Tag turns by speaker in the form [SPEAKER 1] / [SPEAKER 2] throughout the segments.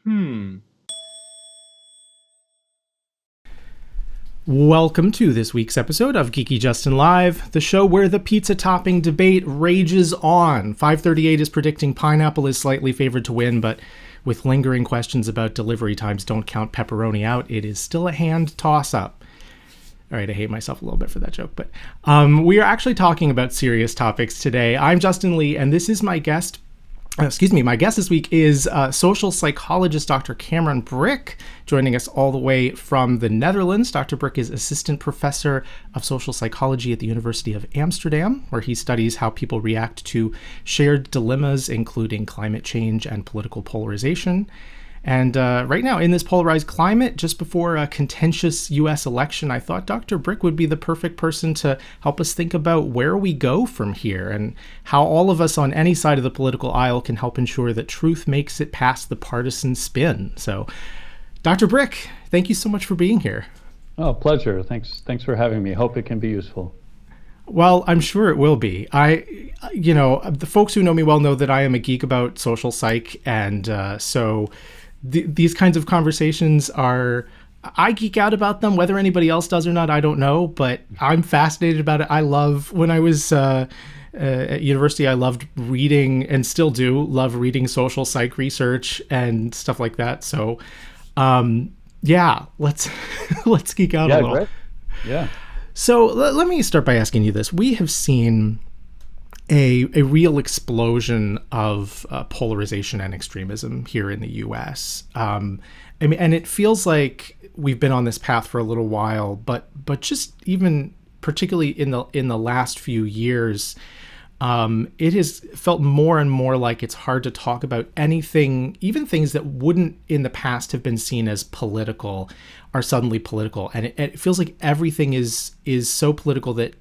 [SPEAKER 1] Hmm.
[SPEAKER 2] Welcome to this week's episode of Geeky Justin Live, the show where the pizza topping debate rages on. 538 is predicting pineapple is slightly favored to win, but with lingering questions about delivery times don't count pepperoni out, it is still a hand toss-up. All right, I hate myself a little bit for that joke, but we are actually talking about serious topics today. I'm Justin Lee, and this is my guest. My guest this week is social psychologist Dr. Cameron Brick, joining us all the way from the Netherlands. Dr. Brick is assistant professor of social psychology at the University of Amsterdam, where he studies how people react to shared dilemmas, including climate change and political polarization. And right now, in this polarized climate, just before a contentious U.S. election, I thought Dr. Brick would be the perfect person to help us think about where we go from here and how all of us on any side of the political aisle can help ensure that truth makes it past the partisan spin. So, Dr. Brick, thank you so much for being here.
[SPEAKER 3] Oh, pleasure. Thanks for having me. Hope it can be useful.
[SPEAKER 2] Well, I'm sure it will be. The folks who know me well know that I am a geek about social psych, and these kinds of conversations I geek out about them. Whether anybody else does or not, I don't know, but I'm fascinated about it. When I was at university, I loved reading, and still do love reading social psych research and stuff like that. So, let's let's geek out a little.
[SPEAKER 3] Great. Yeah.
[SPEAKER 2] So let me start by asking you this. We have seen a real explosion of polarization and extremism here in the U.S. And it feels like we've been on this path for a little while, but just even particularly in the last few years, it has felt more and more like it's hard to talk about anything, even things that wouldn't in the past have been seen as political are suddenly political, and it feels like everything is so political that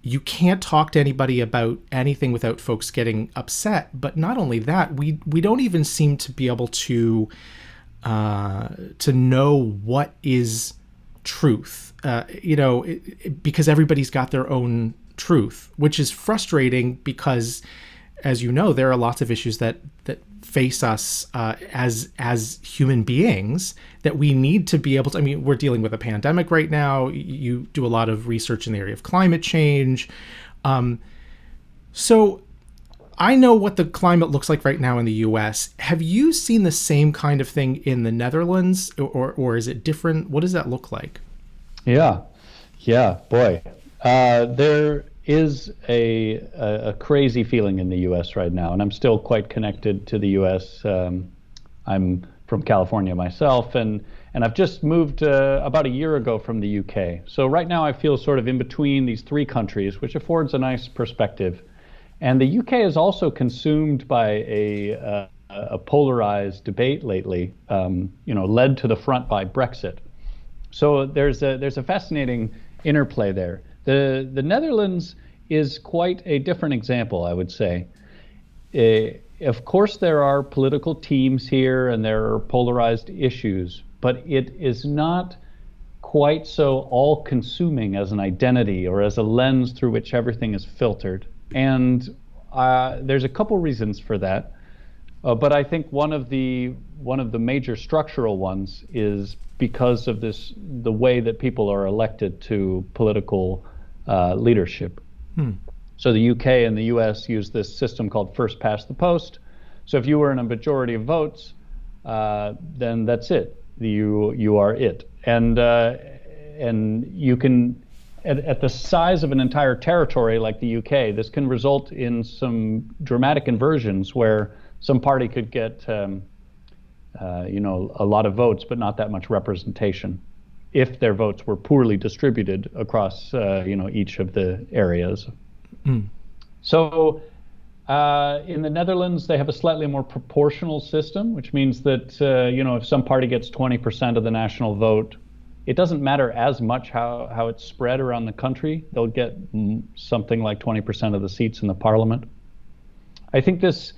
[SPEAKER 2] you can't talk to anybody about anything without folks getting upset. But not only that, we don't even seem to be able to know what is truth, because everybody's got their own truth, which is frustrating because, as you know, there are lots of issues that face us as human beings that we need to be able to. I mean, we're dealing with a pandemic right now. You do a lot of research in the area of climate change. So I know what the climate looks like right now in the U.S. Have you seen the same kind of thing in the Netherlands, or is it different? What does that look like?
[SPEAKER 3] Yeah, boy. There is a crazy feeling in the U.S. right now, and I'm still quite connected to the U.S. I'm from California myself, and I've just moved about a year ago from the U.K. So right now I feel sort of in between these three countries, which affords a nice perspective. And the U.K. is also consumed by a polarized debate lately, led to the front by Brexit. So there's a fascinating interplay there. The Netherlands is quite a different example, I would say. Of course, there are political teams here and there are polarized issues, but it is not quite so all-consuming as an identity or as a lens through which everything is filtered. And there's a couple reasons for that. But I think one of the major structural ones is because of the way that people are elected to political leadership. So the UK and the US use this system called first past the post. So if you were in a majority of votes, then that's it. You are it. And you can, at the size of an entire territory like the UK, this can result in some dramatic inversions where some party could get a lot of votes, but not that much representation, if their votes were poorly distributed across each of the areas. So in the Netherlands, they have a slightly more proportional system, which means that if some party gets 20% of the national vote, it doesn't matter as much how it's spread around the country. They'll get something like 20% of the seats in the parliament. I think this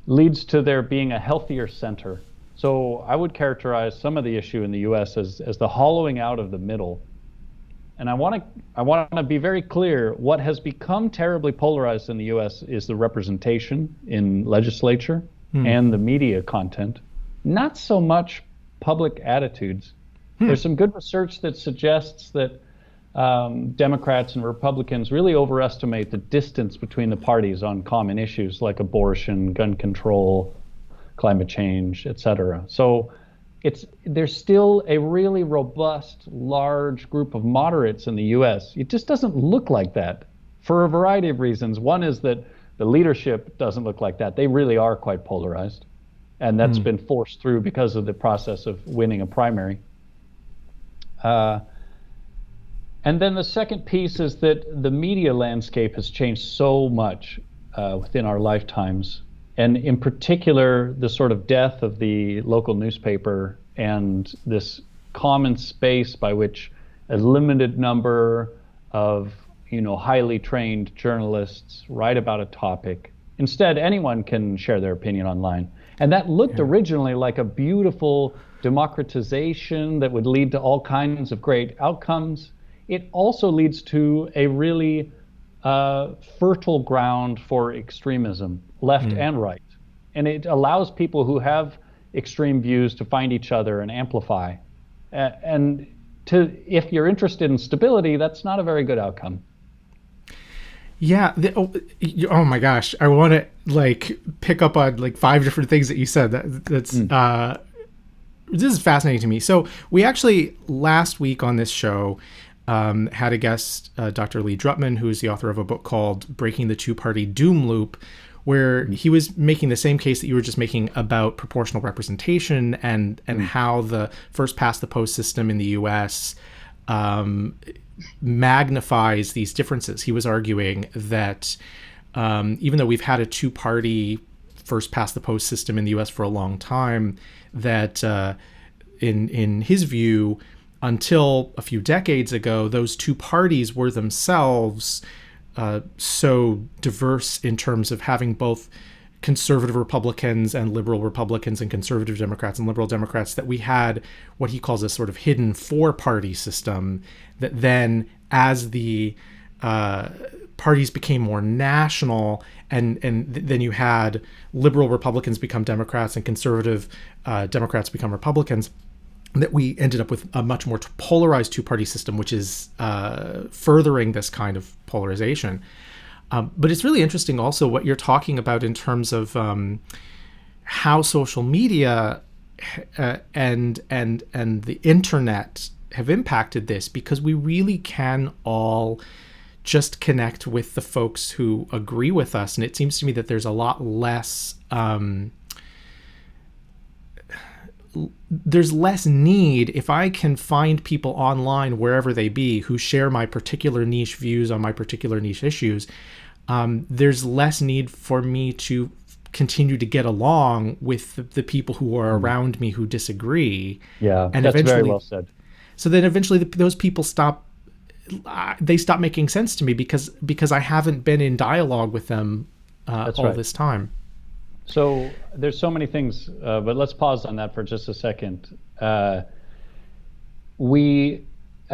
[SPEAKER 3] leads to there being a healthier center. So I would characterize some of the issue in the U.S. as the hollowing out of the middle. And I want to be very clear. What has become terribly polarized in the U.S. is the representation in legislature. and the media content, not so much public attitudes. There's some good research that suggests that Democrats and Republicans really overestimate the distance between the parties on common issues like abortion, gun control, climate change, etc. So there's still a really robust, large group of moderates in the U.S. It just doesn't look like that for a variety of reasons. One is that the leadership doesn't look like that. They really are quite polarized, and that's been forced through because of the process of winning a primary. And then the second piece is that the media landscape has changed so much within our lifetimes. And in particular, the sort of death of the local newspaper and this common space by which a limited number of highly trained journalists write about a topic. Instead, anyone can share their opinion online. And that looked originally like a beautiful democratization that would lead to all kinds of great outcomes. It also leads to a really fertile ground for extremism, left and right. And it allows people who have extreme views to find each other and amplify. And if you're interested in stability, that's not a very good outcome.
[SPEAKER 2] Yeah. Oh my gosh. I want to pick up on 5 different things that you said. This is fascinating to me. So we actually last week on this show had a guest, Dr. Lee Drutman, who is the author of a book called Breaking the Two-Party Doom Loop, where he was making the same case that you were just making about proportional representation and how the first past the post system in the U.S. Magnifies these differences. He was arguing that even though we've had a two-party first past the post system in the U.S. for a long time, that in his view, until a few decades ago, those two parties were themselves so diverse in terms of having both conservative Republicans and liberal Republicans and conservative Democrats and liberal Democrats, that we had what he calls a sort of hidden four-party system that then, as the parties became more national, and then you had liberal Republicans become Democrats and conservative Democrats become Republicans, that we ended up with a much more polarized two-party system, which is furthering this kind of polarization. But it's really interesting also what you're talking about in terms of how social media and the internet have impacted this, because we really can all just connect with the folks who agree with us. And it seems to me that there's a lot less there's less need, if I can find people online wherever they be who share my particular niche views on my particular niche issues, there's less need for me to continue to get along with the people who are around me who disagree.
[SPEAKER 3] Yeah,
[SPEAKER 2] and
[SPEAKER 3] that's very well said.
[SPEAKER 2] So then eventually those people stop making sense to me because I haven't been in dialogue with them this time.
[SPEAKER 3] So there's so many things, but let's pause on that for just a second. I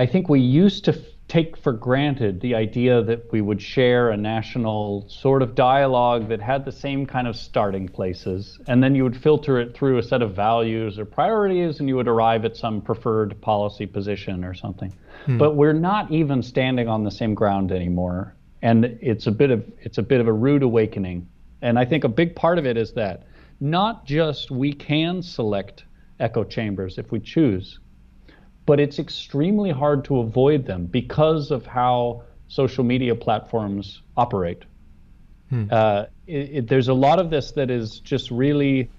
[SPEAKER 3] think we used to take for granted the idea that we would share a national sort of dialogue that had the same kind of starting places, and then you would filter it through a set of values or priorities, and you would arrive at some preferred policy position or something. But we're not even standing on the same ground anymore, and it's a bit of a rude awakening. And I think a big part of it is that not just we can select echo chambers if we choose, but it's extremely hard to avoid them because of how social media platforms operate. There's a lot of this that is just really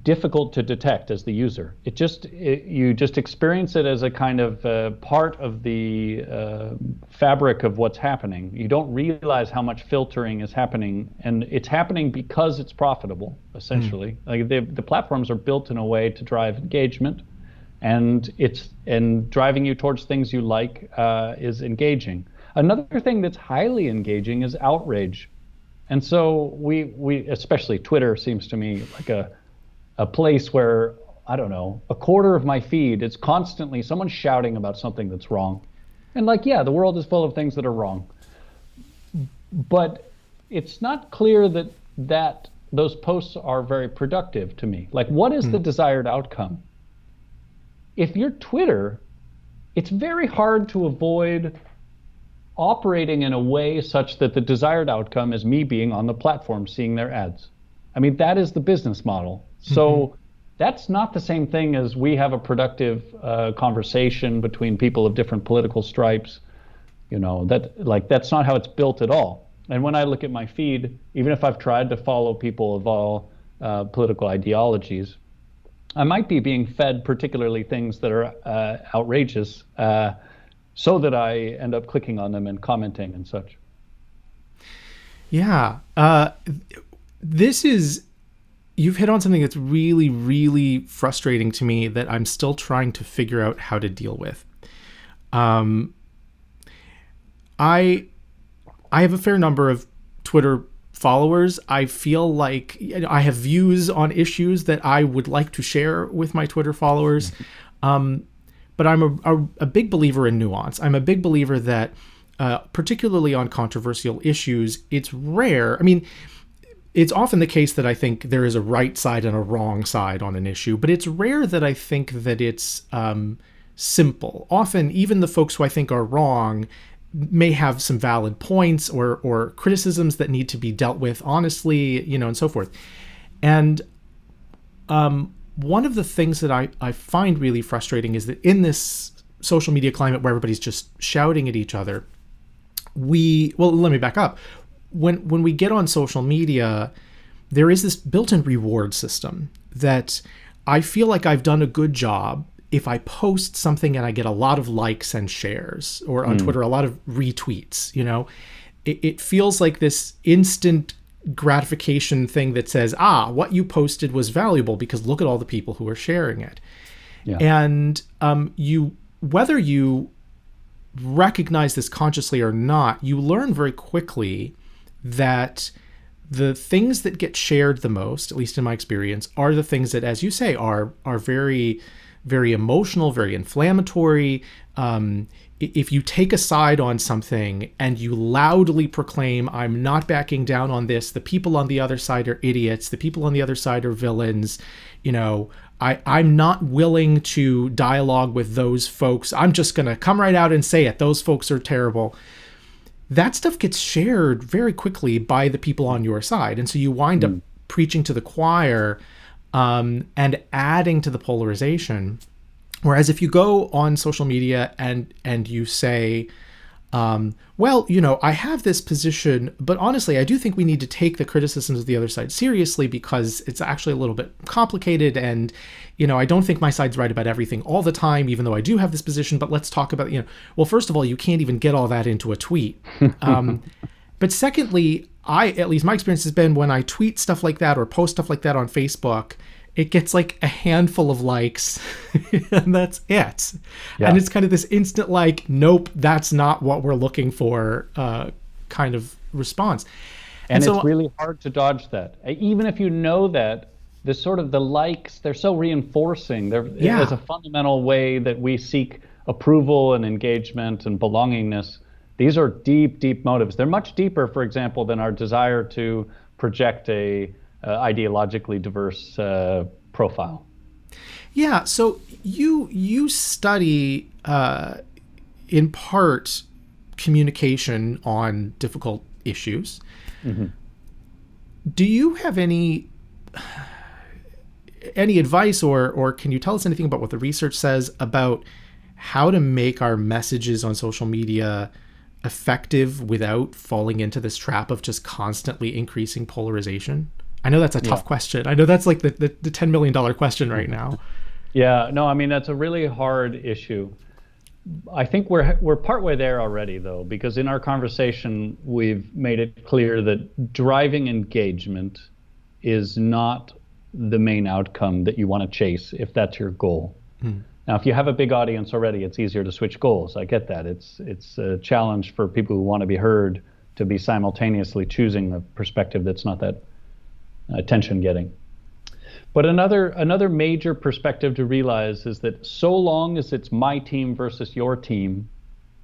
[SPEAKER 3] difficult to detect as the user. You just experience it as a kind of part of the fabric of what's happening. You don't realize how much filtering is happening, and it's happening because it's profitable, essentially. Like the platforms are built in a way to drive engagement, and driving you towards things you like is engaging. Another thing that's highly engaging is outrage. And so we especially Twitter seems to me like a place where, I don't know, a quarter of my feed is constantly someone shouting about something that's wrong. And the world is full of things that are wrong. But it's not clear that that those posts are very productive to me. Like, what is the desired outcome? If you're Twitter, it's very hard to avoid operating in a way such that the desired outcome is me being on the platform seeing their ads. I mean, that is the business model. So that's not the same thing as we have a productive conversation between people of different political stripes. You know, that's not how it's built at all. And when I look at my feed, even if I've tried to follow people of all political ideologies, I might be being fed particularly things that are outrageous, so that I end up clicking on them and commenting and such.
[SPEAKER 2] Yeah. You've hit on something that's really, really frustrating to me that I'm still trying to figure out how to deal with. I have a fair number of Twitter followers. I feel like I have views on issues that I would like to share with my Twitter followers. But I'm a big believer in nuance. I'm a big believer that, particularly on controversial issues, it's rare. I mean, it's often the case that I think there is a right side and a wrong side on an issue, but it's rare that I think that it's simple. Often, even the folks who I think are wrong may have some valid points or criticisms that need to be dealt with honestly, you know, and so forth. And one of the things that I find really frustrating is that in this social media climate where everybody's just shouting at each other, let me back up. When we get on social media, there is this built-in reward system that I feel like I've done a good job if I post something and I get a lot of likes and shares, or on Twitter, a lot of retweets. You know, it feels like this instant gratification thing that says, what you posted was valuable because look at all the people who are sharing it. Yeah. And whether you recognize this consciously or not, you learn very quickly that the things that get shared the most, at least in my experience, are the things that, as you say, are very, very emotional, very inflammatory. If you take a side on something and you loudly proclaim, I'm not backing down on this, the people on the other side are idiots, the people on the other side are villains, you know, I'm not willing to dialogue with those folks, I'm just going to come right out and say it, those folks are terrible. That stuff gets shared very quickly by the people on your side. And so you wind up preaching to the choir and adding to the polarization. Whereas if you go on social media and you say, well, you know, I have this position, but honestly, I do think we need to take the criticisms of the other side seriously because it's actually a little bit complicated. And, you know, I don't think my side's right about everything all the time, even though I do have this position. But let's talk about, you know, well, first of all, you can't even get all that into a tweet. But secondly, at least my experience has been when I tweet stuff like that or post stuff like that on Facebook, it gets like a handful of likes and that's it. Yeah. And it's kind of this instant like, nope, that's not what we're looking for kind of response.
[SPEAKER 3] And so, it's really hard to dodge that. Even if you know that, the likes, they're so reinforcing. There's a fundamental way that we seek approval and engagement and belongingness. These are deep, deep motives. They're much deeper, for example, than our desire to project a ideologically diverse profile.
[SPEAKER 2] Yeah, so you study in part communication on difficult issues. Mm-hmm. Do you have any advice or can you tell us anything about what the research says about how to make our messages on social media effective without falling into this trap of just constantly increasing polarization? I know that's a tough question. I know that's like the $10 million question right now.
[SPEAKER 3] Yeah, no, I mean, that's a really hard issue. I think we're partway there already, though, because in our conversation, we've made it clear that driving engagement is not the main outcome that you want to chase if that's your goal. Now, if you have a big audience already, it's easier to switch goals. I get that. It's a challenge for people who want to be heard to be simultaneously choosing a perspective that's not that attention getting. But another major perspective to realize is that so long as it's my team versus your team,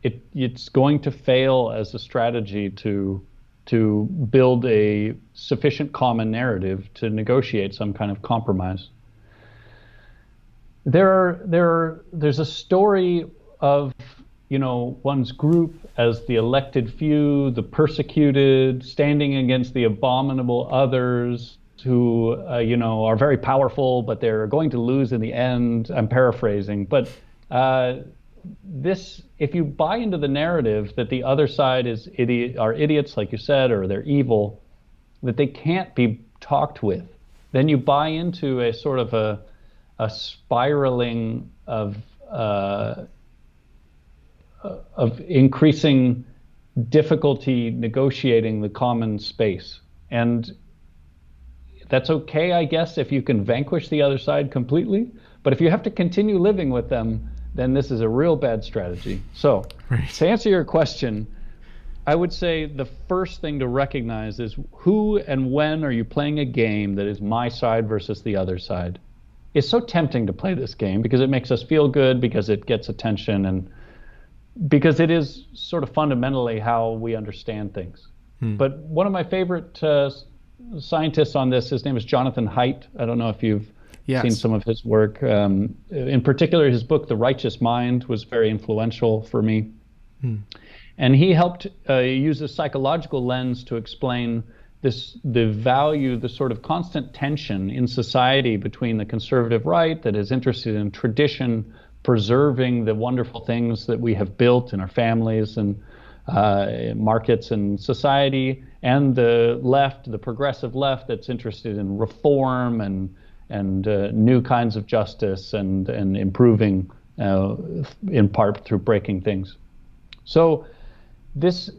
[SPEAKER 3] it's going to fail as a strategy to to build a sufficient common narrative to negotiate some kind of compromise. There's a story of, one's group as the elected few, the persecuted, standing against the abominable others who, are very powerful, but they're going to lose in the end. I'm paraphrasing, but if you buy into the narrative that the other side are idiots, like you said, or they're evil, that they can't be talked with, then you buy into a sort of a spiraling of increasing difficulty negotiating the common space. And that's okay, I guess, if you can vanquish the other side completely. But if you have to continue living with them, then this is a real bad strategy. So, right. To answer your question, I would say the first thing to recognize is who and when are you playing a game that is my side versus the other side. It's so tempting to play this game because it makes us feel good, because it gets attention, and because it is sort of fundamentally how we understand things. But one of my favorite scientists on this, his name is Jonathan Haidt. I don't know if you've seen some of his work. In particular, his book, The Righteous Mind, was very influential for me. And he helped use a psychological lens to explain the sort of constant tension in society between the conservative right that is interested in tradition, preserving the wonderful things that we have built in our families and markets and society, and the left, the progressive left, that's interested in reform and new kinds of justice and improving in part through breaking things. So this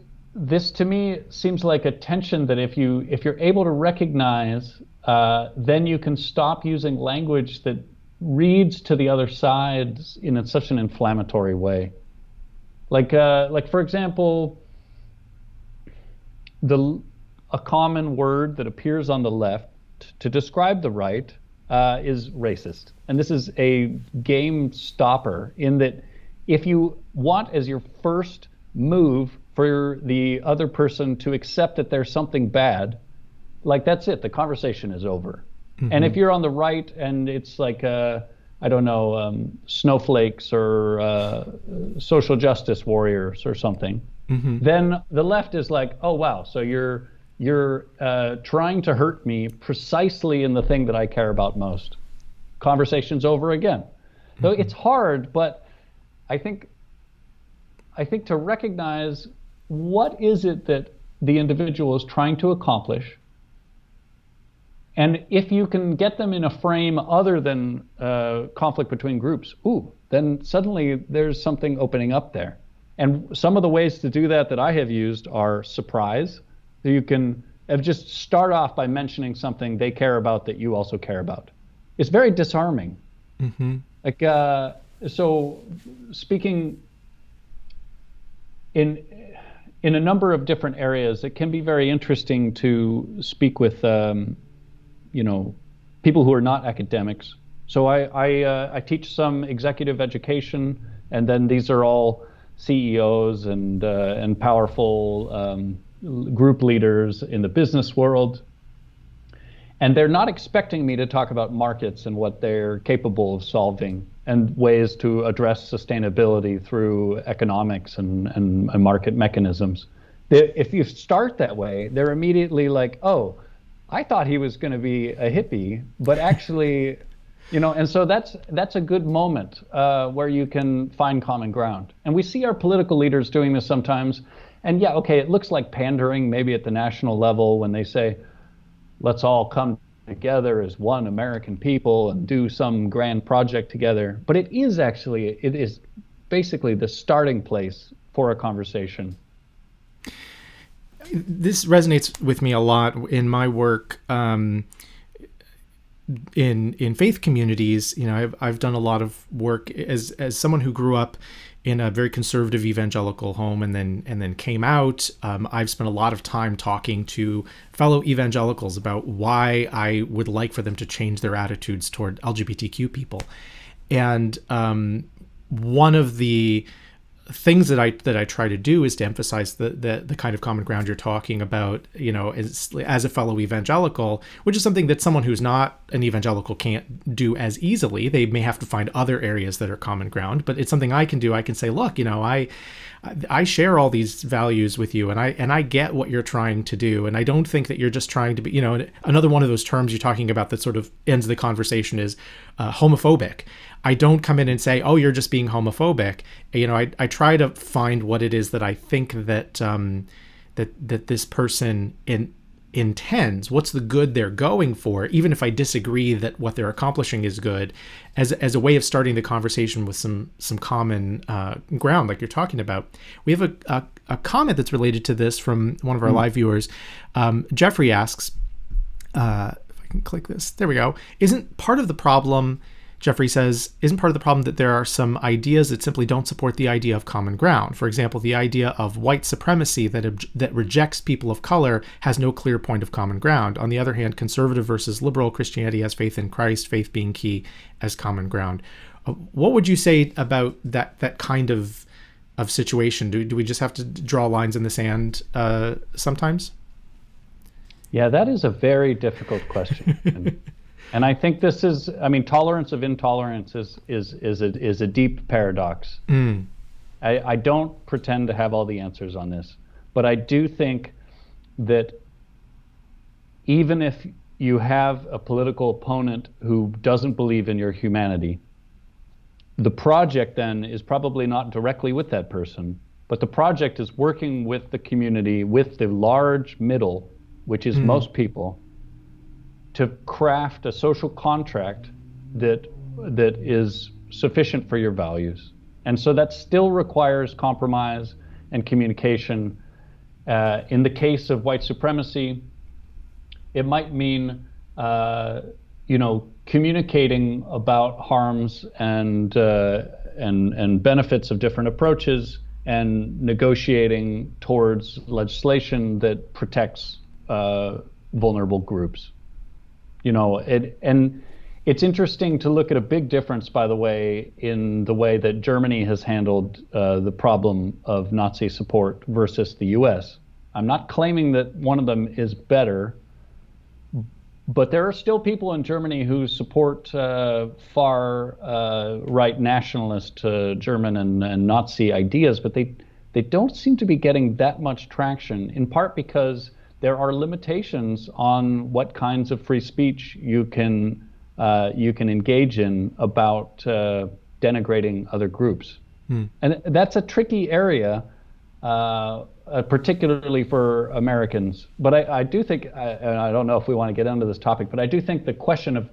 [SPEAKER 3] to me seems like a tension that if you're able to recognize, then you can stop using language that reads to the other side in such an inflammatory way. Like for example, a common word that appears on the left to describe the right is racist. And this is a game stopper in that if you want as your first move for the other person to accept that there's something bad, like that's it, the conversation is over. And if you're on the right and it's like, snowflakes or social justice warriors or something, then the left is like, oh, wow, so you're trying to hurt me precisely in the thing that I care about most. Conversation's over again. So it's hard, but I think to recognize what is it that the individual is trying to accomplish, and if you can get them in a frame other than conflict between groups, then suddenly there's something opening up there. And some of the ways to do that I have used are surprise. You can just start off by mentioning something they care about that you also care about. It's very disarming. Like, so speaking in a number of different areas, it can be very interesting to speak with people who are not academics. So I teach some executive education, and then these are all CEOs and powerful group leaders in the business world. And they're not expecting me to talk about markets and what they're capable of solving and ways to address sustainability through economics and market mechanisms. If you start that way, they're immediately like, oh, I thought he was going to be a hippie, but actually, and so that's a good moment where you can find common ground. And we see our political leaders doing this sometimes. And yeah, okay, it looks like pandering maybe at the national level when they say, let's all come together as one American people and do some grand project together. But it is basically the starting place for a conversation.
[SPEAKER 2] This resonates with me a lot in my work in faith communities. I've done a lot of work as someone who grew up in a very conservative evangelical home and then came out. I've spent a lot of time talking to fellow evangelicals about why I would like for them to change their attitudes toward LGBTQ people. And one of the things that I try to do is to emphasize the kind of common ground you're talking about, as a fellow evangelical, which is something that someone who's not an evangelical can't do as easily. They may have to find other areas that are common ground, but it's something I can do. I can say, look, I share all these values with you, and I get what you're trying to do, and I don't think that you're just trying to be, another one of those terms you're talking about that sort of ends the conversation is homophobic. I don't come in and say, oh, you're just being homophobic. I try to find what it is that I think that that this person intends, what's the good they're going for, even if I disagree that what they're accomplishing is good, as a way of starting the conversation with some common ground, like you're talking about. We have a comment that's related to this from one of our live viewers. Jeffrey asks, if I can click this, there we go. Isn't part of the problem, Jeffrey says, isn't part of the problem that there are some ideas that simply don't support the idea of common ground? For example, the idea of white supremacy that rejects people of color has no clear point of common ground. On the other hand, conservative versus liberal Christianity has faith in Christ, faith being key, as common ground. What would you say about that kind of situation? Do we just have to draw lines in the sand sometimes?
[SPEAKER 3] Yeah, that is a very difficult question. And I think this is, tolerance of intolerance is a deep paradox. I don't pretend to have all the answers on this, but I do think that even if you have a political opponent who doesn't believe in your humanity, the project then is probably not directly with that person, but the project is working with the community, with the large middle, which is most people, to craft a social contract that is sufficient for your values. And so that still requires compromise and communication. In the case of white supremacy, it might mean communicating about harms and benefits of different approaches, and negotiating towards legislation that protects vulnerable groups. And it's interesting to look at a big difference, by the way, in the way that Germany has handled the problem of Nazi support versus the US. I'm not claiming that one of them is better, but there are still people in Germany who support far right nationalist German and Nazi ideas, but they don't seem to be getting that much traction, in part because there are limitations on what kinds of free speech you can engage in about denigrating other groups. And that's a tricky area, particularly for Americans. But I do think, and I don't know if we want to get into this topic, but I do think the question of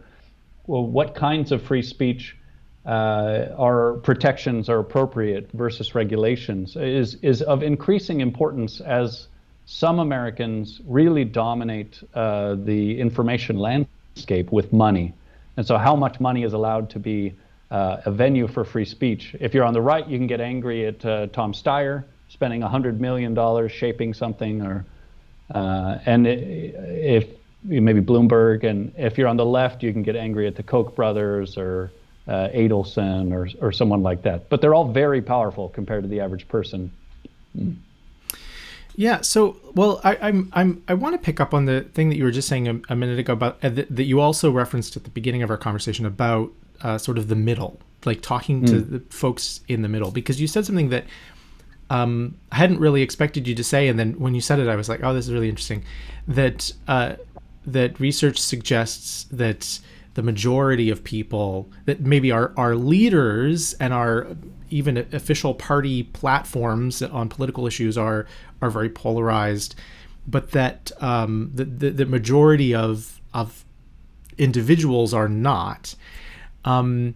[SPEAKER 3] what kinds of free speech protections are appropriate versus regulations is of increasing importance as some Americans really dominate the information landscape with money. And so how much money is allowed to be a venue for free speech? If you're on the right, you can get angry at Tom Steyer spending $100 million shaping something, if maybe Bloomberg. And if you're on the left, you can get angry at the Koch brothers or Adelson or someone like that. But they're all very powerful compared to the average person.
[SPEAKER 2] Yeah. So, well, I want to pick up on the thing that you were just saying a minute ago about that you also referenced at the beginning of our conversation about sort of the middle, like talking to the folks in the middle, because you said something that I hadn't really expected you to say, and then when you said it, I was like, oh, this is really interesting. That that research suggests that the majority of people, that maybe our leaders and our even official party platforms on political issues are very polarized, but that the majority of individuals are not, and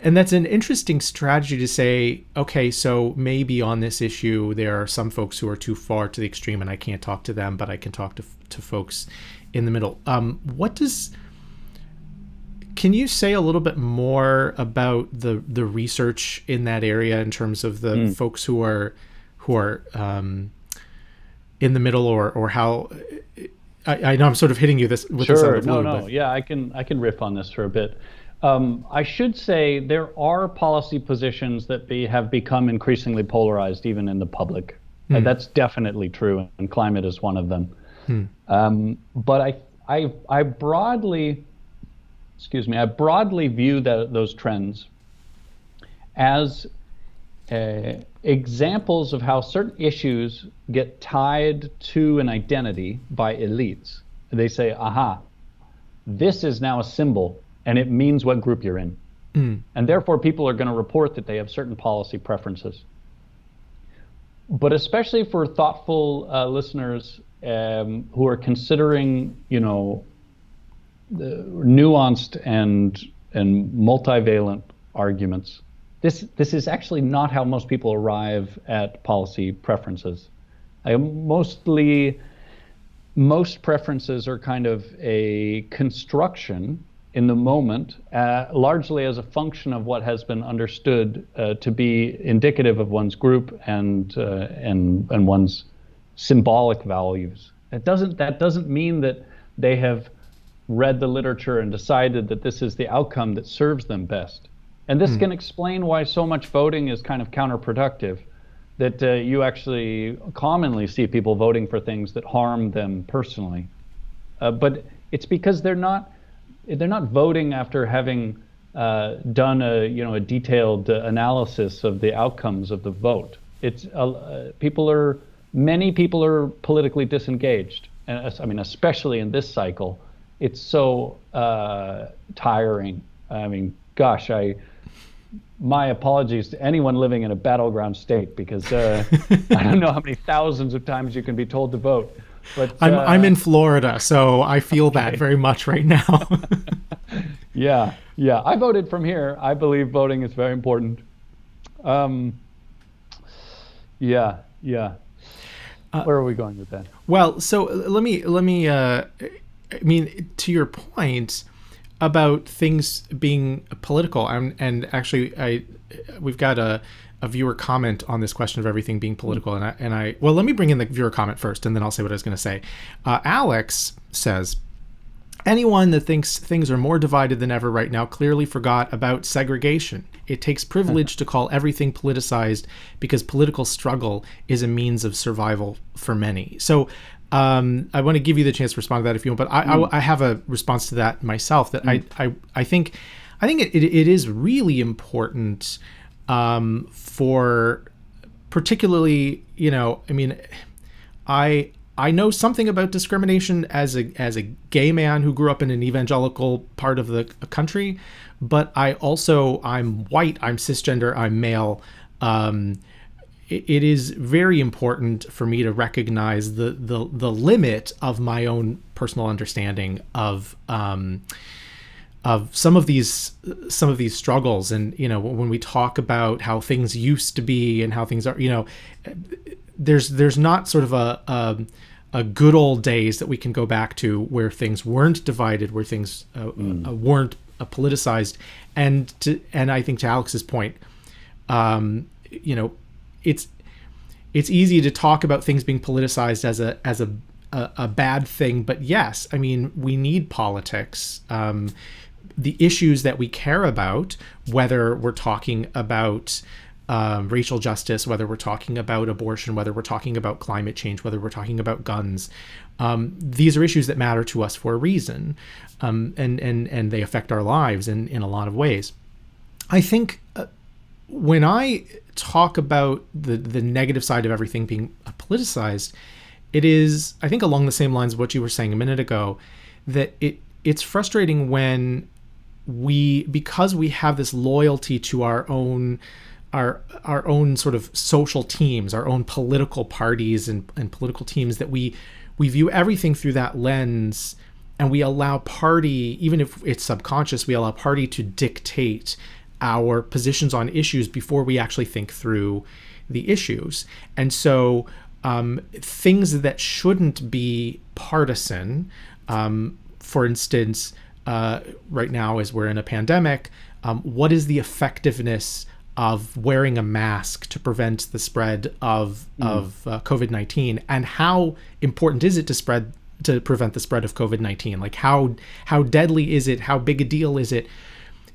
[SPEAKER 2] that's an interesting strategy to say, okay, so maybe on this issue there are some folks who are too far to the extreme, and I can't talk to them, but I can talk to folks in the middle. Can you say a little bit more about the research in that area in terms of the folks who are in the middle, or how? I know I'm sort of hitting you with this out of the blue.
[SPEAKER 3] Yeah, I can riff on this for a bit. I should say there are policy positions that have become increasingly polarized, even in the public. That's definitely true, and climate is one of them. But I broadly, I broadly view those trends as examples of how certain issues get tied to an identity by elites. They say, aha, this is now a symbol and it means what group you're in. And therefore people are going to report that they have certain policy preferences. But especially for thoughtful listeners who are considering, the nuanced and multivalent arguments, this is actually not how most people arrive at policy preferences. Most preferences are kind of a construction in the moment, largely as a function of what has been understood to be indicative of one's group and one's symbolic values. That doesn't mean that they have read the literature and decided that this is the outcome that serves them best. And this can explain why so much voting is kind of counterproductive, that you actually commonly see people voting for things that harm them personally. But it's because they're not voting after having done a detailed analysis of the outcomes of the vote. It's many people are politically disengaged, and I mean, especially in this cycle, it's so tiring. I mean, gosh, my apologies to anyone living in a battleground state, because I don't know how many thousands of times you can be told to vote. But
[SPEAKER 2] I'm in Florida, so I feel that very much right now.
[SPEAKER 3] Yeah. I voted from here. I believe voting is very important. Yeah. Where are we going with that?
[SPEAKER 2] Well, so let me. I mean, to your point about things being political, and actually, we've got a viewer comment on this question of everything being political, and I well, let me bring in the viewer comment first, and then I'll say what I was going to say. Alex says, anyone that thinks things are more divided than ever right now clearly forgot about segregation. It takes privilege to call everything politicized because political struggle is a means of survival for many. So I want to give you the chance to respond to that if you want, but I have a response to that myself, that I think it is really important for particularly, I mean, I know something about discrimination as a gay man who grew up in an evangelical part of the country, but I'm white, I'm cisgender, I'm male. It is very important for me to recognize the limit of my own personal understanding of some of these struggles. And when we talk about how things used to be and how things are, there's not sort of a good old days that we can go back to where things weren't divided, where things weren't politicized. And I think to Alex's point, it's easy to talk about things being politicized as a bad thing, but yes, I mean, we need politics. The issues that we care about, whether we're talking about racial justice, whether we're talking about abortion, whether we're talking about climate change, whether we're talking about guns, these are issues that matter to us for a reason, and they affect our lives in a lot of ways. I think when I talk about the negative side of everything being politicized, it is, I think, along the same lines of what you were saying a minute ago, that it's frustrating when because we have this loyalty to our own sort of social teams, our own political parties and political teams, that we view everything through that lens, and we allow party, even if it's subconscious, we allow party to dictate our positions on issues before we actually think through the issues. And so things that shouldn't be partisan, for instance, right now as we're in a pandemic, what is the effectiveness of wearing a mask to prevent the spread of COVID-19, and how important is it to prevent the spread of COVID-19? Like how deadly is it? How big a deal is it?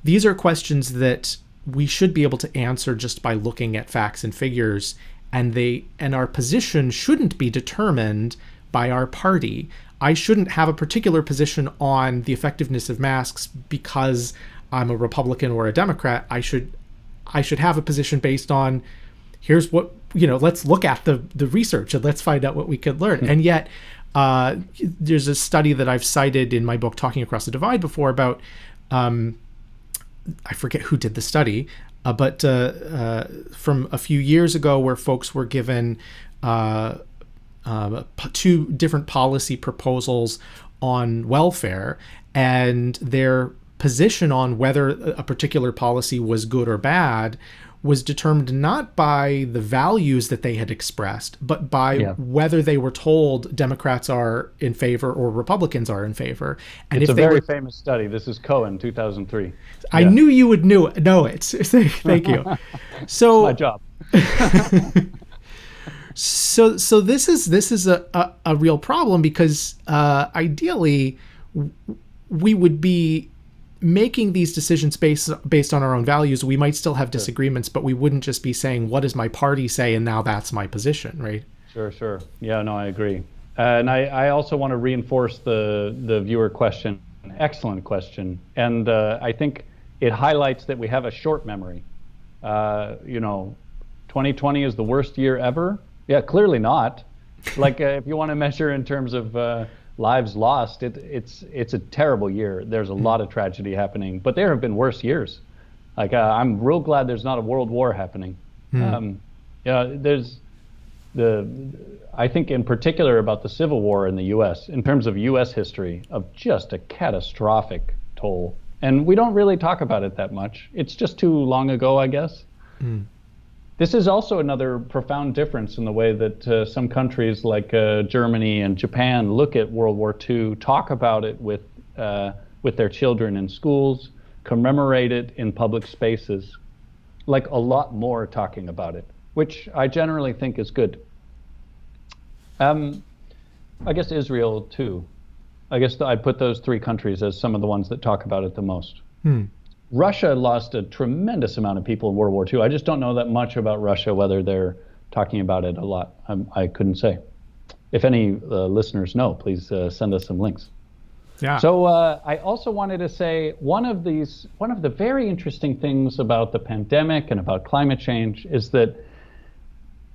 [SPEAKER 2] these are questions that we should be able to answer just by looking at facts and figures, and our position shouldn't be determined by our party. I shouldn't have a particular position on the effectiveness of masks because I'm a Republican or a Democrat. I should have a position based on, here's what, let's look at the research and let's find out what we could learn. And yet there's a study that I've cited in my book, Talking Across the Divide, before about, I forget who did the study, but from a few years ago, where folks were given 2 different policy proposals on welfare, and their position on whether a particular policy was good or bad was determined not by the values that they had expressed, but by whether they were told Democrats are in favor or Republicans are in favor. And
[SPEAKER 3] it's a very famous study. This is Cohen, 2003.
[SPEAKER 2] I knew you would know it. Thank you. So
[SPEAKER 3] my job.
[SPEAKER 2] So this is a real problem, because ideally we would be making these decisions based on our own values. We might still have disagreements, but we wouldn't just be saying, what does my party say, and now that's my position, right?
[SPEAKER 3] Sure. Yeah, no, I agree. And I also want to reinforce the viewer question. Excellent question. And I think it highlights that we have a short memory. 2020 is the worst year ever. Yeah, clearly not. Like if you want to measure in terms of lives lost, it's a terrible year. There's a lot of tragedy happening, but there have been worse years. Like I'm real glad there's not a world war happening. There's I think in particular about the Civil War in the U.S. in terms of U.S. history, of just a catastrophic toll, and we don't really talk about it that much. It's just too long ago, I guess. This is also another profound difference in the way that some countries like Germany and Japan look at World War II, talk about it with their children in schools, commemorate it in public spaces, like a lot more talking about it, which I generally think is good. I guess Israel too. I guess I'd put those 3 countries as some of the ones that talk about it the most. Russia lost a tremendous amount of people in World War II. I just don't know that much about Russia, whether they're talking about it a lot. I couldn't say. If any listeners know, please send us some links.
[SPEAKER 2] Yeah.
[SPEAKER 3] So I also wanted to say one of the very interesting things about the pandemic and about climate change is that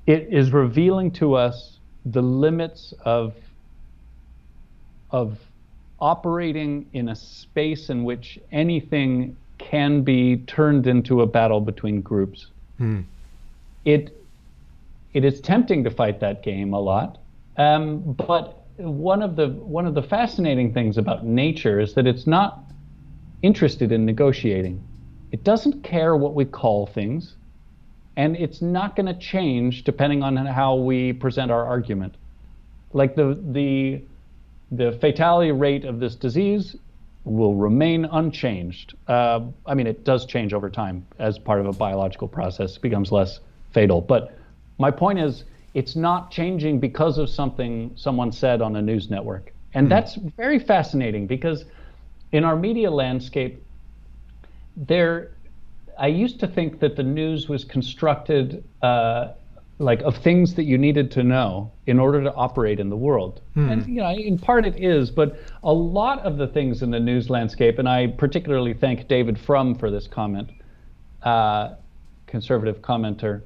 [SPEAKER 3] it is revealing to us the limits of operating in a space in which anything can be turned into a battle between groups. It is tempting to fight that game a lot, but one of the fascinating things about nature is that it's not interested in negotiating. It doesn't care what we call things, and it's not going to change depending on how we present our argument. Like the fatality rate of this disease will remain unchanged. It does change over time as part of a biological process. It becomes less fatal. But my point is, it's not changing because of something someone said on a news network. And that's very fascinating, because in our media landscape, I used to think that the news was constructed of things that you needed to know in order to operate in the world. And in part it is, but a lot of the things in the news landscape, and I particularly thank David Frum for this comment, conservative commenter,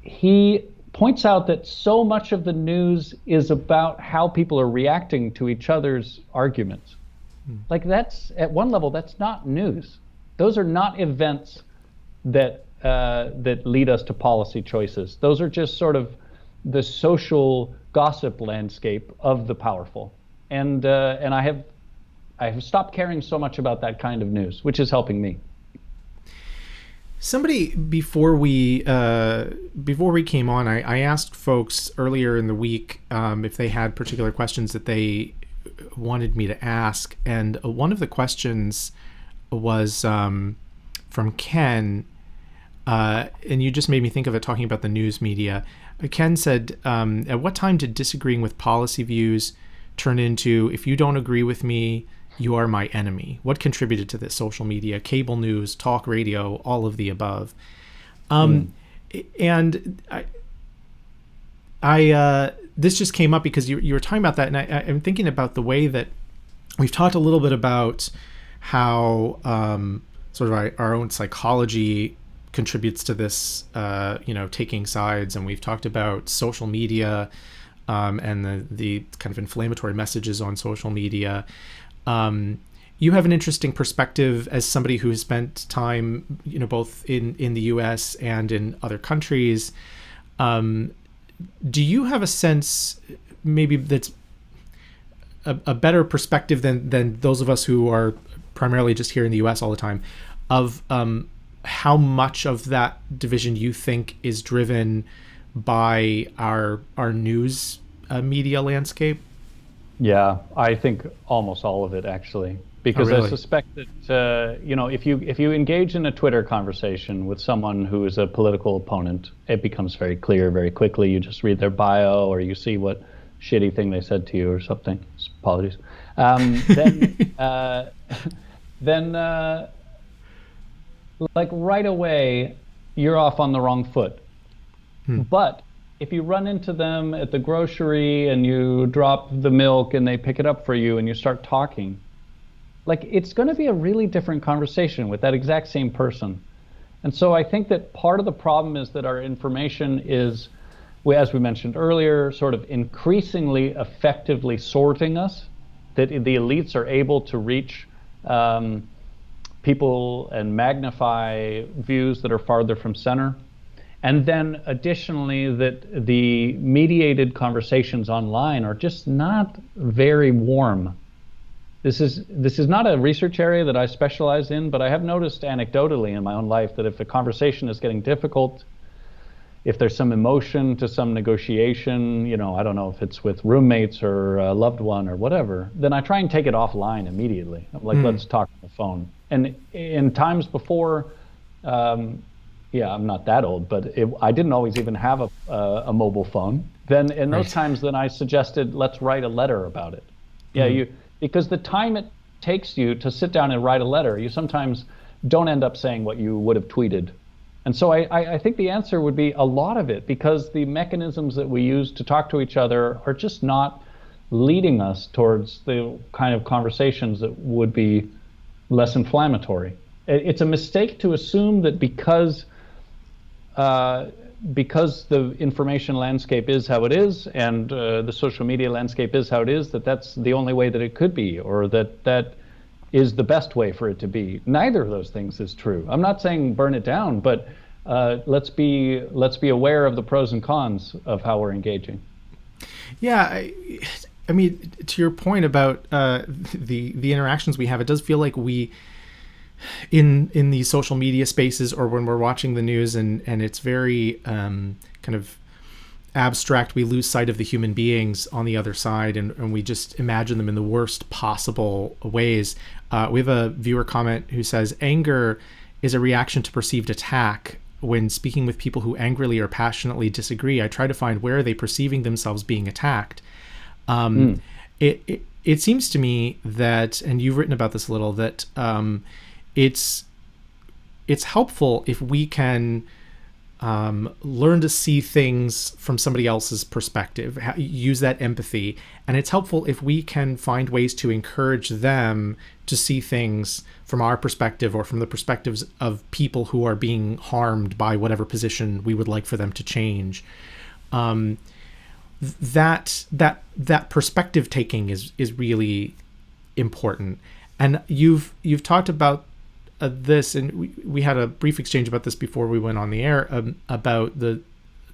[SPEAKER 3] he points out that so much of the news is about how people are reacting to each other's arguments. Like that's, at one level, that's not news. Those are not events that lead us to policy choices. Those are just sort of the social gossip landscape of the powerful. And I have stopped caring so much about that kind of news, which is helping me.
[SPEAKER 2] Somebody before we came on, I asked folks earlier in the week if they had particular questions that they wanted me to ask, and one of the questions was from Ken. And you just made me think of it talking about the news media. Ken said, at what time did disagreeing with policy views turn into, if you don't agree with me, you are my enemy? What contributed to this? Social media, cable news, talk radio, all of the above. And I this just came up because you were talking about that, and I'm thinking about the way that we've talked a little bit about how sort of our own psychology contributes to this, taking sides, and we've talked about social media and the kind of inflammatory messages on social media. You have an interesting perspective as somebody who has spent time, both in the U.S. and in other countries. Do you have a sense, maybe that's a better perspective than those of us who are primarily just here in the U.S. all the time, of how much of that division you think is driven by our news media landscape?
[SPEAKER 3] Yeah, I think almost all of it, actually, because
[SPEAKER 2] really?
[SPEAKER 3] I suspect that if you engage in a Twitter conversation with someone who is a political opponent, it becomes very clear very quickly. You just read their bio, or you see what shitty thing they said to you or something. Apologies. Then like right away, you're off on the wrong foot. But if you run into them at the grocery and you drop the milk and they pick it up for you and you start talking, like, it's going to be a really different conversation with that exact same person. And so I think that part of the problem is that our information is, as we mentioned earlier, sort of increasingly effectively sorting us, that the elites are able to reach people and magnify views that are farther from center. And then additionally, that the mediated conversations online are just not very warm. This is not a research area that I specialize in, but I have noticed anecdotally in my own life that if a conversation is getting difficult, if there's some emotion to some negotiation, I don't know if it's with roommates or a loved one or whatever, then I try and take it offline immediately. I'm like, let's talk on the phone. And in times before, I'm not that old, but I didn't always even have a mobile phone. Then in those times, then I suggested, let's write a letter about it. Because the time it takes you to sit down and write a letter, you sometimes don't end up saying what you would have tweeted. And so I think the answer would be a lot of it, because the mechanisms that we use to talk to each other are just not leading us towards the kind of conversations that would be less inflammatory. It's a mistake to assume that because the information landscape is how it is, and the social media landscape is how it is, that's the only way that it could be, or that is the best way for it to be. Neither of those things is true. I'm not saying burn it down, but let's be aware of the pros and cons of how we're engaging.
[SPEAKER 2] Yeah, I mean, to your point about the interactions we have, it does feel like we, in these social media spaces, or when we're watching the news and it's very kind of abstract, we lose sight of the human beings on the other side, and we just imagine them in the worst possible ways. We have a viewer comment who says, anger is a reaction to perceived attack. When speaking with people who angrily or passionately disagree, I try to find where are they perceiving themselves being attacked. It seems to me that, and you've written about this a little, that it's helpful if we can learn to see things from somebody else's perspective, use that empathy. And it's helpful if we can find ways to encourage them to see things from our perspective, or from the perspectives of people who are being harmed by whatever position we would like for them to change. That perspective taking is really important. And you've talked about this, and we had a brief exchange about this before we went on the air, about the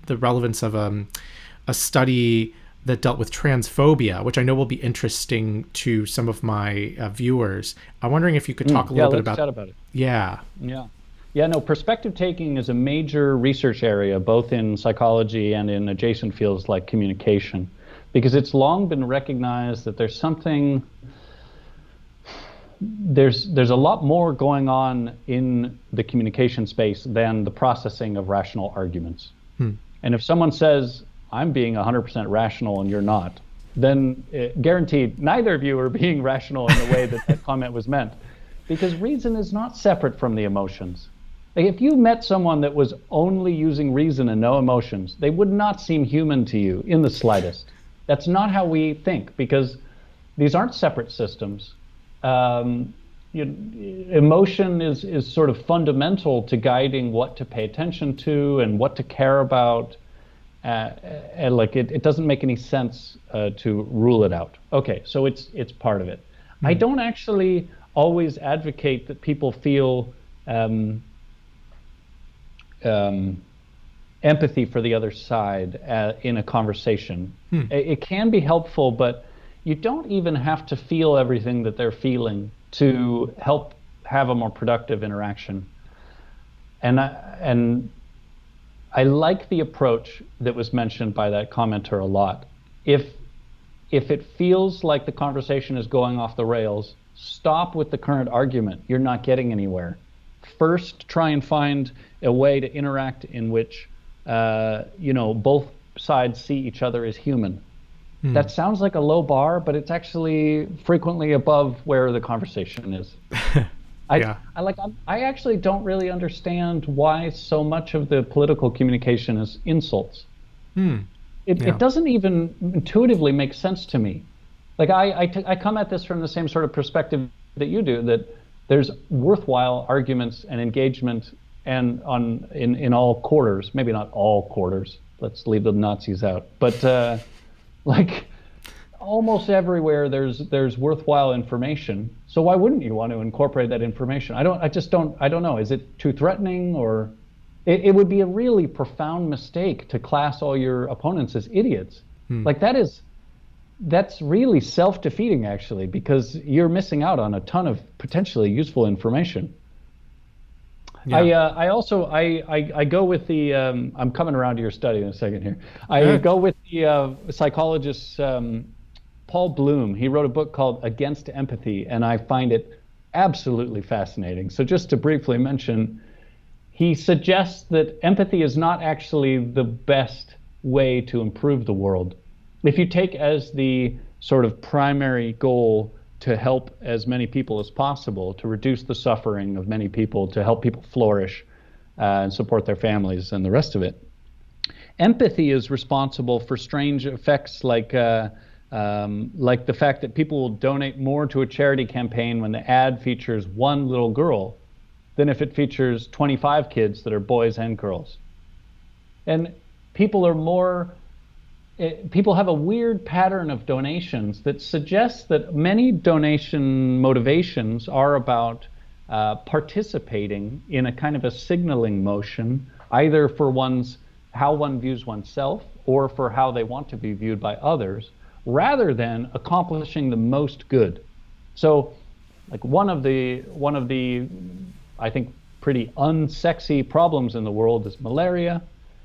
[SPEAKER 2] relevance of a study that dealt with transphobia, which I know will be interesting to some of my viewers. I'm wondering if you could talk a little bit about.
[SPEAKER 3] Chat about it.
[SPEAKER 2] Yeah.
[SPEAKER 3] No, perspective taking is a major research area, both in psychology and in adjacent fields like communication, because it's long been recognized that there's a lot more going on in the communication space than the processing of rational arguments. And if someone says, I'm being 100% rational and you're not, then guaranteed neither of you are being rational in the way that comment was meant. Because reason is not separate from the emotions. Like if you met someone that was only using reason and no emotions, they would not seem human to you in the slightest. That's not how we think, because these aren't separate systems. Emotion is sort of fundamental to guiding what to pay attention to and what to care about. And like it doesn't make any sense to rule it out. Okay, so it's part of it. I don't actually always advocate that people feel empathy for the other side in a conversation. It can be helpful, but you don't even have to feel everything that they're feeling to help have a more productive interaction. And I like the approach that was mentioned by that commenter a lot. If it feels like the conversation is going off the rails, stop with the current argument. You're not getting anywhere. First, try and find a way to interact in which both sides see each other as human. That sounds like a low bar, but it's actually frequently above where the conversation is. I actually don't really understand why so much of the political communication is insults. It doesn't even intuitively make sense to me. Like I come at this from the same sort of perspective that you do, that there's worthwhile arguments and engagement and in all quarters, maybe not all quarters, let's leave the Nazis out, but like almost everywhere there's worthwhile information. So why wouldn't you want to incorporate that information? I don't know. Is it too threatening, or it would be a really profound mistake to class all your opponents as idiots. Like that's really self-defeating actually, because you're missing out on a ton of potentially useful information. I go with the I'm coming around to your study in a second here. I go with the psychologist Paul Bloom. He wrote a book called Against Empathy, and I find it absolutely fascinating. So just to briefly mention, he suggests that empathy is not actually the best way to improve the world. If you take as the sort of primary goal to help as many people as possible, to reduce the suffering of many people, to help people flourish and support their families and the rest of it, empathy is responsible for strange effects like the fact that people will donate more to a charity campaign when the ad features one little girl than if it features 25 kids that are boys and girls. And people have a weird pattern of donations that suggests that many donation motivations are about participating in a kind of a signaling motion, either for how one views oneself or for how they want to be viewed by others, rather than accomplishing the most good. So, like one of the I think pretty unsexy problems in the world is malaria.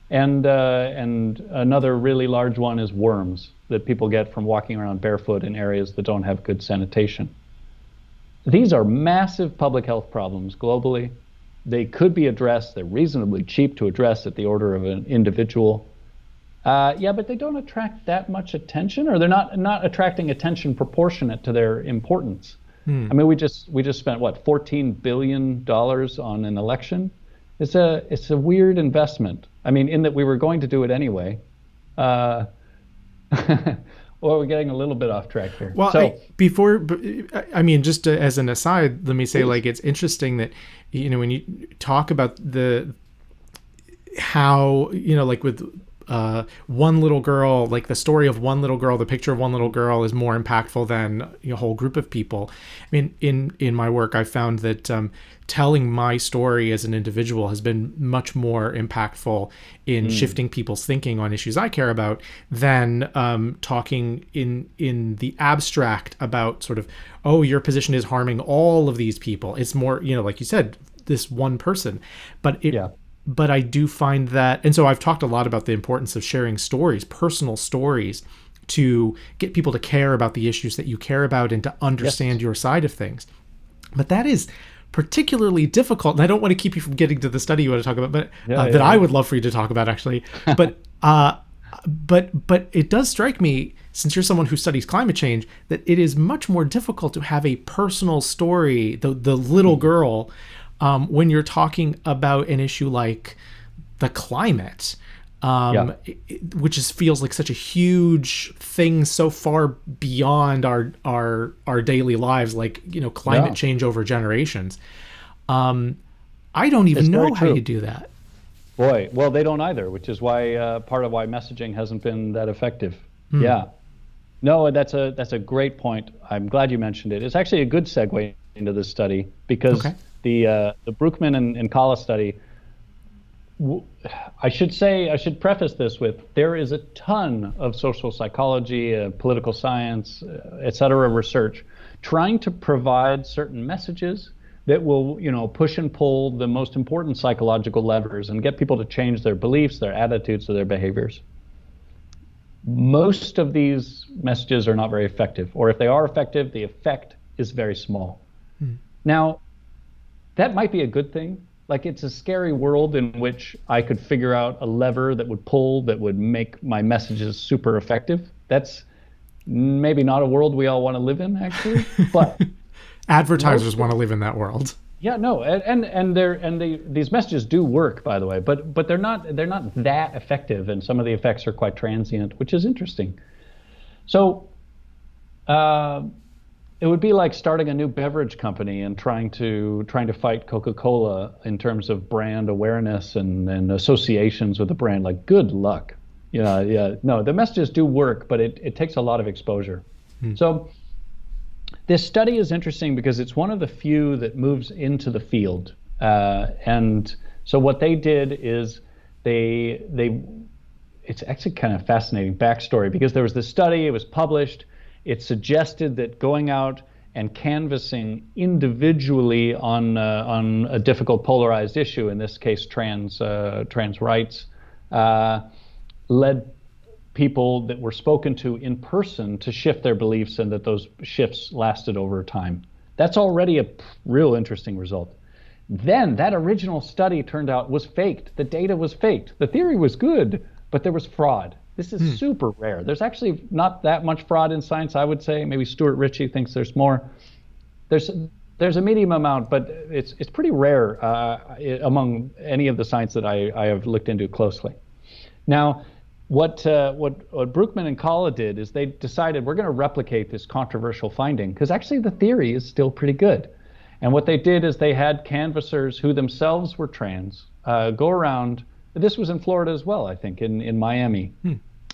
[SPEAKER 3] And another really large one is worms that people get from walking around barefoot in areas that don't have good sanitation. These are massive public health problems globally. They could be addressed. They're reasonably cheap to address at the order of an individual. But they don't attract that much attention, or they're not attracting attention proportionate to their importance. I mean, we just spent $14 billion on an election. It's a weird investment. I mean, in that we were going to do it anyway. Well, we're getting a little bit off track here.
[SPEAKER 2] Well, just as an aside, let me say, like, it's interesting that, when you talk about how, like with one little girl, like the story of one little girl, the picture of one little girl is more impactful than a whole group of people. I mean, in my work, I found that telling my story as an individual has been much more impactful in shifting people's thinking on issues I care about than talking in the abstract about sort of, oh, your position is harming all of these people. It's more, like you said, this one person. But I do find that, and so I've talked a lot about the importance of sharing stories, personal stories, to get people to care about the issues that you care about and to understand your side of things. But that is particularly difficult, and I don't want to keep you from getting to the study you want to talk about, but I would love for you to talk about, actually. But it does strike me since you're someone who studies climate change, that it is much more difficult to have a personal story, the little girl, when you're talking about an issue like the climate, which feels like such a huge thing so far beyond our daily lives, like, climate change over generations. I don't even know how you do that.
[SPEAKER 3] Boy, well, they don't either, which is why part of why messaging hasn't been that effective. Yeah. No, that's a great point. I'm glad you mentioned it. It's actually a good segue into this study, because the Brookman and Kala study, I should preface this with, there is a ton of social psychology, political science, et cetera, research trying to provide certain messages that will, push and pull the most important psychological levers and get people to change their beliefs, their attitudes, or their behaviors. Most of these messages are not very effective, or if they are effective, the effect is very small. Now, that might be a good thing. Like, it's a scary world in which I could figure out a lever that would pull, that would make my messages super effective. That's maybe not a world we all want to live in, actually, but
[SPEAKER 2] advertisers want to live in that world.
[SPEAKER 3] Yeah, no, these messages do work, by the way, but they're not that effective, and some of the effects are quite transient, which is interesting. So, it would be like starting a new beverage company and trying to fight Coca-Cola in terms of brand awareness and associations with the brand. Like, good luck. No, the messages do work, but it takes a lot of exposure. So this study is interesting because it's one of the few that moves into the field. And so what they did is it's actually kind of fascinating backstory, because there was this study, it was published. It suggested that going out and canvassing individually on a difficult polarized issue, in this case trans rights, led people that were spoken to in person to shift their beliefs, and that those shifts lasted over time. That's already a real interesting result. Then that original study turned out was faked. The data was faked. The theory was good, but there was fraud. This is super rare. There's actually not that much fraud in science, I would say. Maybe Stuart Ritchie thinks there's more. There's a medium amount, but it's pretty rare among any of the science that I have looked into closely. Now, what Brookman and Kala did is they decided, we're going to replicate this controversial finding, because actually the theory is still pretty good. And what they did is they had canvassers who themselves were trans go around. This was in Florida as well, I think, in Miami,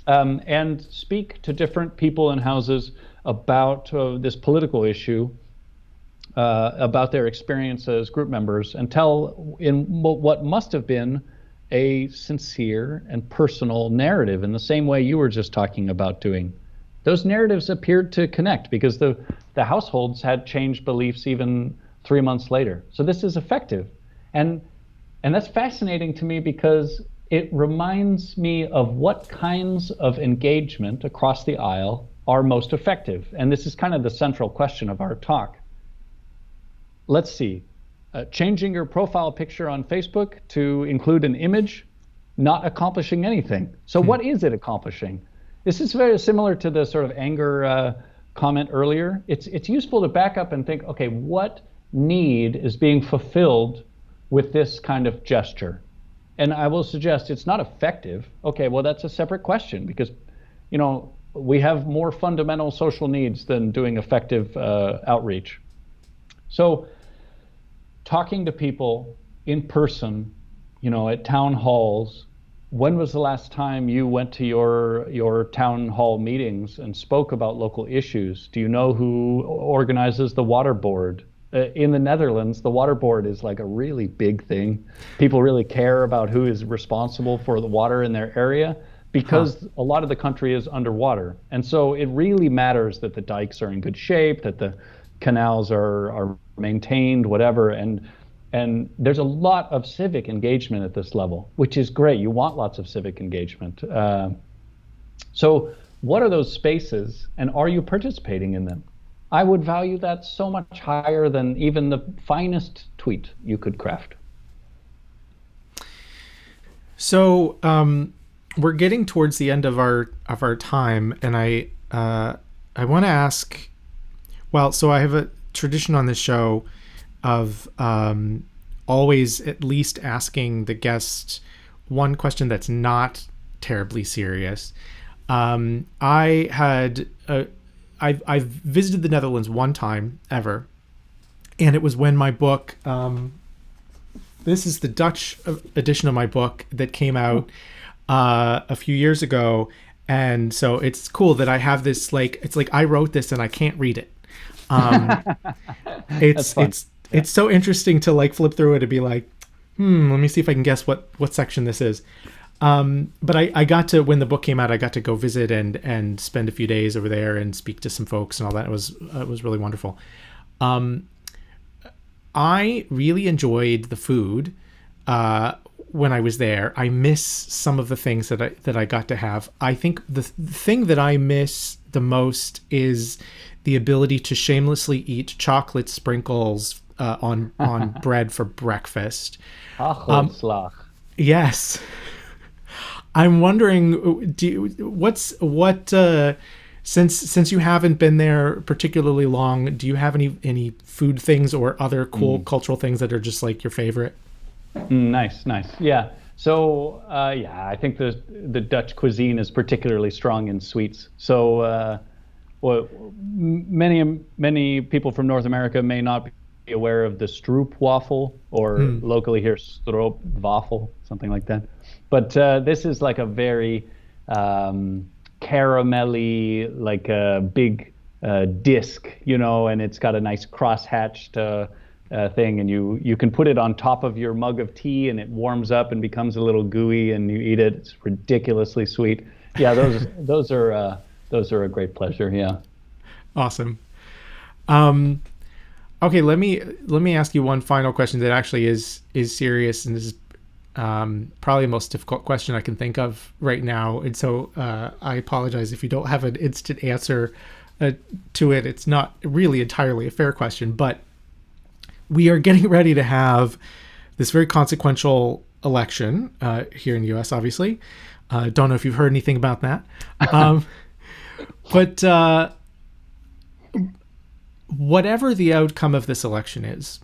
[SPEAKER 3] and speak to different people in houses about this political issue, about their experience as group members, and tell in what must have been a sincere and personal narrative, in the same way you were just talking about doing. Those narratives appeared to connect, because the households had changed beliefs even 3 months later. So this is effective. And that's fascinating to me, because it reminds me of what kinds of engagement across the aisle are most effective. And this is kind of the central question of our talk. Let's see. Changing your profile picture on Facebook to include an image, not accomplishing anything. So what is it accomplishing? This is very similar to the sort of anger comment earlier. It's useful to back up and think, okay, what need is being fulfilled with this kind of gesture? And I will suggest it's not effective. Okay, well, that's a separate question, because, we have more fundamental social needs than doing effective outreach. So talking to people in person, at town halls, when was the last time you went to your town hall meetings and spoke about local issues? Do you know who organizes the water board? In the Netherlands, the water board is like a really big thing. People really care about who is responsible for the water in their area, because a lot of the country is underwater. And so it really matters that the dikes are in good shape, that the canals are maintained, whatever. And there's a lot of civic engagement at this level, which is great. You want lots of civic engagement. So what are those spaces, and are you participating in them? I would value that so much higher than even the finest tweet you could craft.
[SPEAKER 2] So we're getting towards the end of our time, and I I want to ask. Well, so I have a tradition on this show of always at least asking the guest one question that's not terribly serious. I had I've visited the Netherlands one time ever, and it was when my book. This is the Dutch edition of my book that came out a few years ago, and so it's cool that I have this. Like, it's like I wrote this and I can't read it. It's so interesting to like flip through it and be like, let me see if I can guess what section this is. But I got to, when the book came out, I got to go visit and spend a few days over there and speak to some folks and all that. It was really wonderful. I really enjoyed the food when I was there. I miss some of the things that I got to have. I think the thing that I miss the most is the ability to shamelessly eat chocolate sprinkles on bread for breakfast. Yes. I'm wondering, since you haven't been there particularly long, do you have any food things or other cool cultural things that are just like your favorite?
[SPEAKER 3] Nice. Yeah. So, I think the Dutch cuisine is particularly strong in sweets. So, many people from North America may not be aware of the stroopwafel, or locally here, stroopwafel, something like that. But this is like a very caramelly, like a big disc, and it's got a nice cross-hatched thing, and you can put it on top of your mug of tea, and it warms up and becomes a little gooey, and you eat it. It's ridiculously sweet. Yeah, those are a great pleasure. Yeah.
[SPEAKER 2] Awesome. Okay, let me ask you one final question that actually is serious, and this is probably the most difficult question I can think of right now. And so I apologize if you don't have an instant answer to it. It's not really entirely a fair question, but we are getting ready to have this very consequential election here in the U.S., obviously. Don't know if you've heard anything about that. But whatever the outcome of this election is,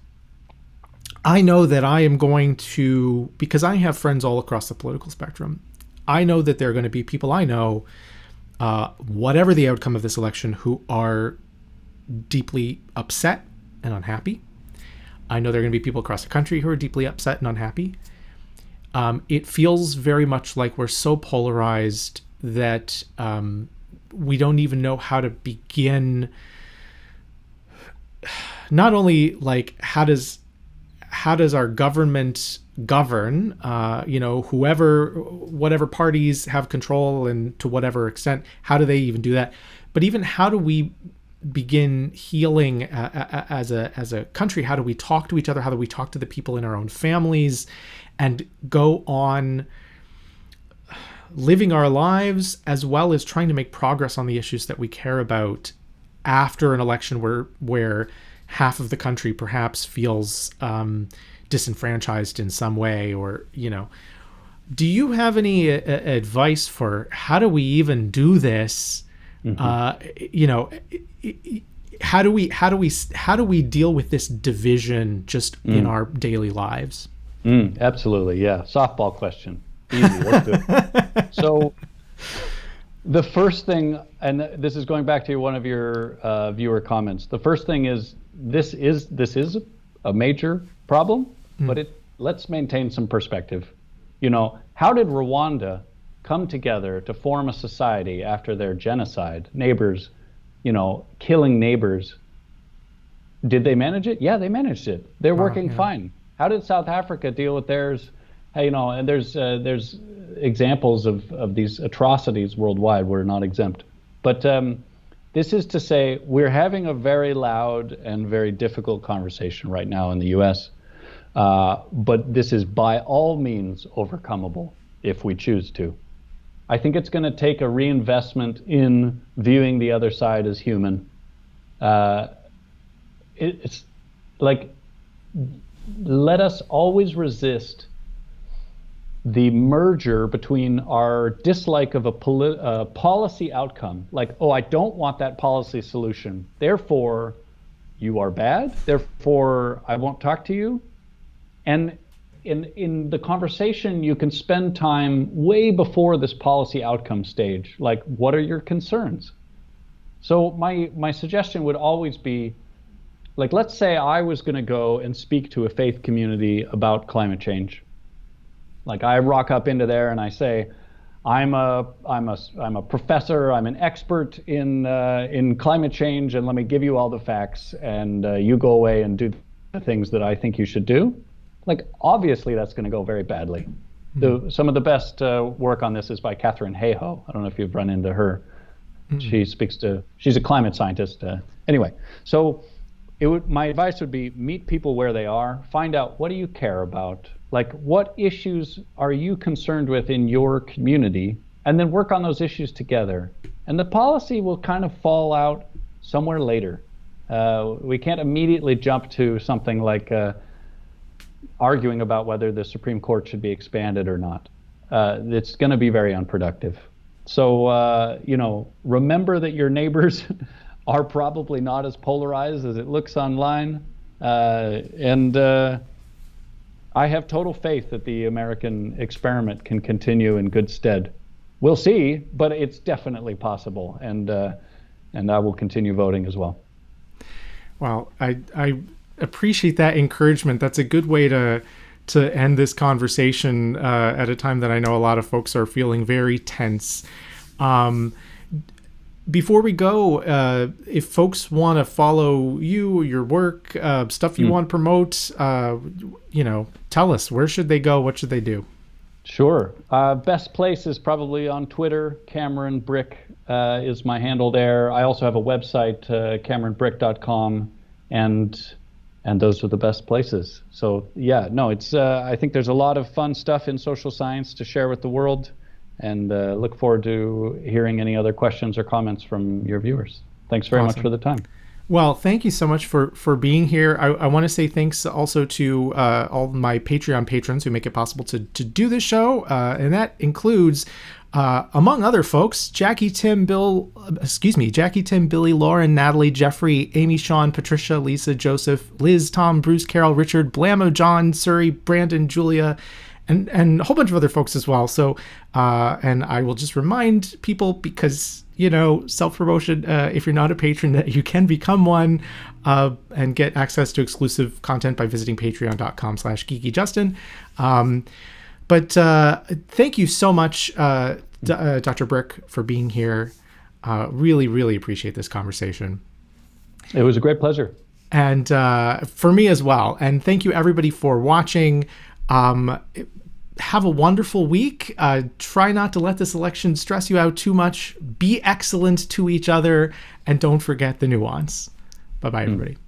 [SPEAKER 2] I know that I am going to, because I have friends all across the political spectrum, I know that there are going to be people I know, whatever the outcome of this election, who are deeply upset and unhappy. I know there are going to be people across the country who are deeply upset and unhappy. It feels very much like we're so polarized that we don't even know how to begin. Not only like how does our government govern, whatever parties have control, and to whatever extent, how do they even do that? But even how do we begin healing as a country? How do we talk to each other? How do we talk to the people in our own families and go on living our lives, as well as trying to make progress on the issues that we care about after an election where half of the country perhaps feels disenfranchised in some way, or do you have any advice for how do we even do this? How do we deal with this division just in our daily lives?
[SPEAKER 3] Absolutely, yeah. Softball question. Easy. Let's do it. So the first thing, and this is going back to one of your viewer comments. The first thing is this is a major problem, but let's maintain some perspective. How did Rwanda come together to form a society after their genocide? Neighbors, killing neighbors. Did they manage it? Yeah, they managed it. They're working fine. How did South Africa deal with theirs? And there's examples of these atrocities worldwide. We're not exempt. But this is to say, we're having a very loud and very difficult conversation right now in the U.S. But this is by all means overcomable if we choose to. I think it's going to take a reinvestment in viewing the other side as human. It's like, let us always resist the merger between our dislike of a policy outcome, like, oh, I don't want that policy solution, therefore you are bad, therefore I won't talk to you. And in the conversation, you can spend time way before this policy outcome stage. Like, what are your concerns? So my suggestion would always be, like, let's say I was going to go and speak to a faith community about climate change. Like, I rock up into there and I say, I'm a professor, I'm an expert in climate change, and let me give you all the facts, and you go away and do the things that I think you should do. Like, obviously that's going to go very badly. Some of the best work on this is by Catherine Hayhoe. I don't know if you've run into her. She's a climate scientist. Anyway, so my advice would be, meet people where they are, find out, what do you care about? Like, what issues are you concerned with in your community? And then work on those issues together. And the policy will kind of fall out somewhere later. We can't immediately jump to something like arguing about whether the Supreme Court should be expanded or not. It's going to be very unproductive. So, remember that your neighbors are probably not as polarized as it looks online. And I have total faith that the American experiment can continue in good stead. We'll see, but it's definitely possible. And I will continue voting as well.
[SPEAKER 2] Well, I appreciate that encouragement. That's a good way to end this conversation at a time that I know a lot of folks are feeling very tense. Before we go, if folks want to follow you, your work, stuff you want to promote, tell us, where should they go? What should they do?
[SPEAKER 3] Sure. Best place is probably on Twitter. Cameron Brick is my handle there. I also have a website, CameronBrick.com, and those are the best places. So yeah, no, it's I think there's a lot of fun stuff in social science to share with the world, and look forward to hearing any other questions or comments from your viewers. Thanks very much for the time.
[SPEAKER 2] Well, thank you so much for being here. I want to say thanks also to all my Patreon patrons who make it possible to do this show, and that includes, among other folks, Jackie, Tim, Billy, Lauren, Natalie, Jeffrey, Amy, Sean, Patricia, Lisa, Joseph, Liz, Tom, Bruce, Carol, Richard, Blammo, John, Surrey, Brandon, Julia, and a whole bunch of other folks as well. So, and I will just remind people, because self-promotion, if you're not a patron, that you can become one and get access to exclusive content by visiting patreon.com/geekyjustin. But thank you so much, Dr. Brick, for being here. Really, really appreciate this conversation.
[SPEAKER 3] It was a great pleasure.
[SPEAKER 2] And for me as well. And thank you, everybody, for watching. Have a wonderful week. Try not to let this election stress you out too much. Be excellent to each other, and don't forget the nuance. Bye-bye, everybody.